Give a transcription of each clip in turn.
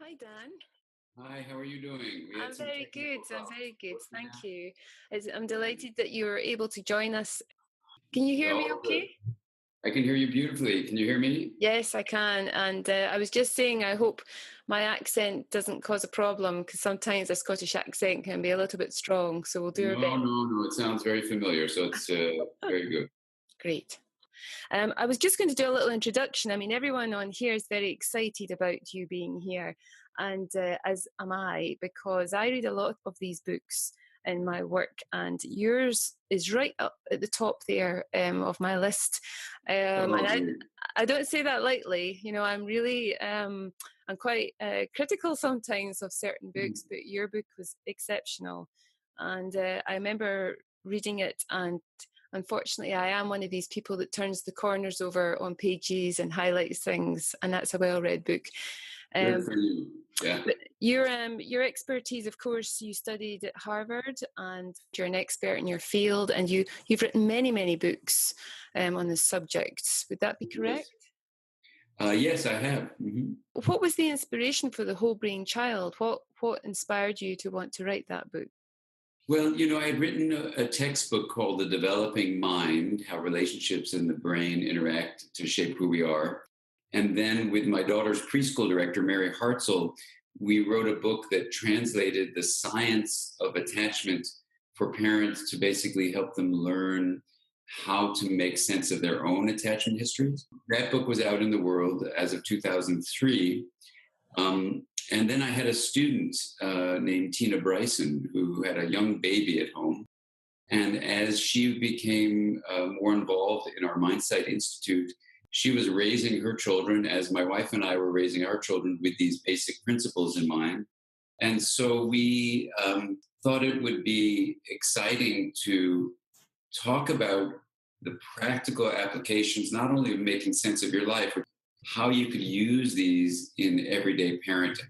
Hi, Dan. Hi, how are you doing? We had I'm some very good. technical I'm problems. very good. What's the Thank matter? you. I'm delighted that you were able to join us. Can you hear me Oh, good. okay? I can hear you beautifully. Can you hear me? Yes, I can. And I was just saying, I hope my accent doesn't cause a problem because sometimes a Scottish accent can be a little bit strong. So we'll do our No, best. no, no. It sounds very familiar, so it's very good. Great. I was just going to do a little introduction. I mean, everyone on here is very excited about you being here, and as am I, because I read a lot of these books in my work, and yours is right up at the top there of my list. And Oh, great. I don't say that lightly. You know, I'm quite critical sometimes of certain books, but your book was exceptional, and I remember reading it and unfortunately, I am one of these people that turns the corners over on pages and highlights things, and that's a well-read book. Good Um, for you. Yeah. but your expertise, of course, you studied at Harvard, and you're an expert in your field, and you've written many books on this subject. Would that be correct? Yes. Yes, I have. What was the inspiration for the Whole Brain Child? What inspired you to want to write that book? Well, I had written a textbook called The Developing Mind, How Relationships in the Brain Interact to Shape Who We Are. And then with my daughter's preschool director, Mary Hartzell, we wrote a book that translated the science of attachment for parents to basically help them learn how to make sense of their own attachment histories. That book was out in the world as of 2003. And then I had a student named Tina Bryson who had a young baby at home. And as she became more involved in our Mindsight Institute, she was raising her children as my wife and I were raising our children with these basic principles in mind. And so we thought it would be exciting to talk about the practical applications, not only of making sense of your life, but how you could use these in everyday parenting.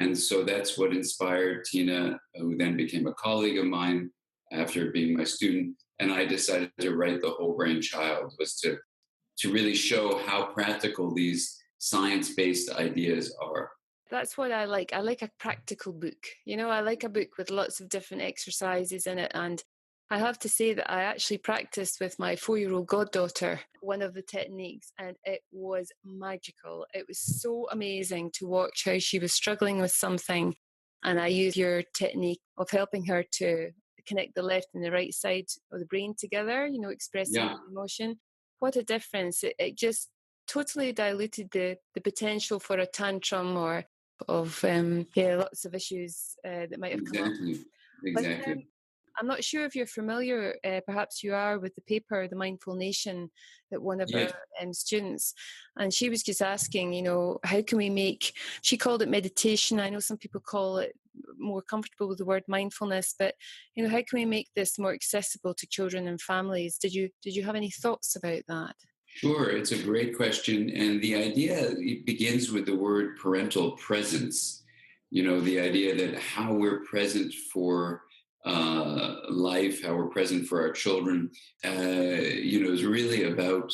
And so that's what inspired Tina, who then became a colleague of mine after being my student. And I decided to write The Whole Brain Child, was to really show how practical these science-based ideas are. That's what I like. I like a practical book. You know, I like a book with lots of different exercises in it. And I have to say that I actually practiced with my 4-year-old goddaughter one of the techniques, and it was magical. It was so amazing to watch how she was struggling with something. And I used your technique of helping her to connect the left and the right side of the brain together, you know, expressing Yeah, emotion. What a difference. It just totally diluted the potential for a tantrum or of lots of issues that might have come up. exactly. But Exactly. I'm not sure if you're familiar, perhaps you are, with the paper, The Mindful Nation, that one of our Yes. students, and she was just asking, you know, how can we make, she called it meditation. I know some people call it more comfortable with the word mindfulness, but, you know, how can we make this more accessible to children and families? Did you have any thoughts about that? Sure, it's a great question. And the idea it begins with the word parental presence. The idea that how we're present for life, how we're present for our children, is really about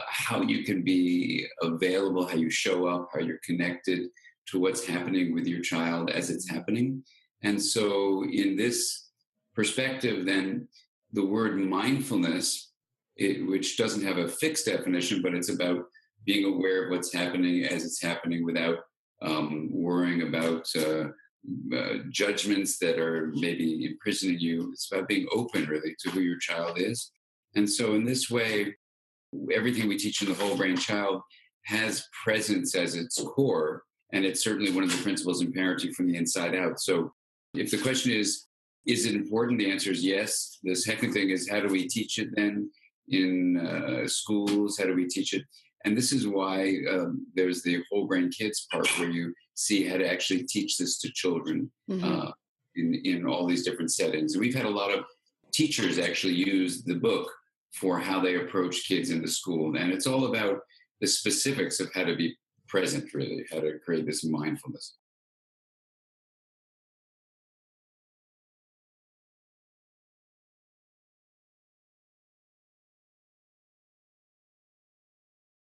how you can be available, how you show up, how you're connected to what's happening with your child as it's happening. And so, in this perspective, then the word mindfulness, which doesn't have a fixed definition, but it's about being aware of what's happening as it's happening without worrying about judgments that are maybe imprisoning you. It's about being open, really, to who your child is. And so, in this way, everything we teach in the Whole Brain Child has presence as its core. And it's certainly one of the principles in parenting from the inside out. So, if the question is it important? The answer is yes. The second thing is, how do we teach it then in schools? How do we teach it? And this is why there's the Whole Brain Kids part where you see how to actually teach this to children Mm-hmm. in all these different settings. And we've had a lot of teachers actually use the book for how they approach kids in the school. And it's all about the specifics of how to be present, really, how to create this mindfulness.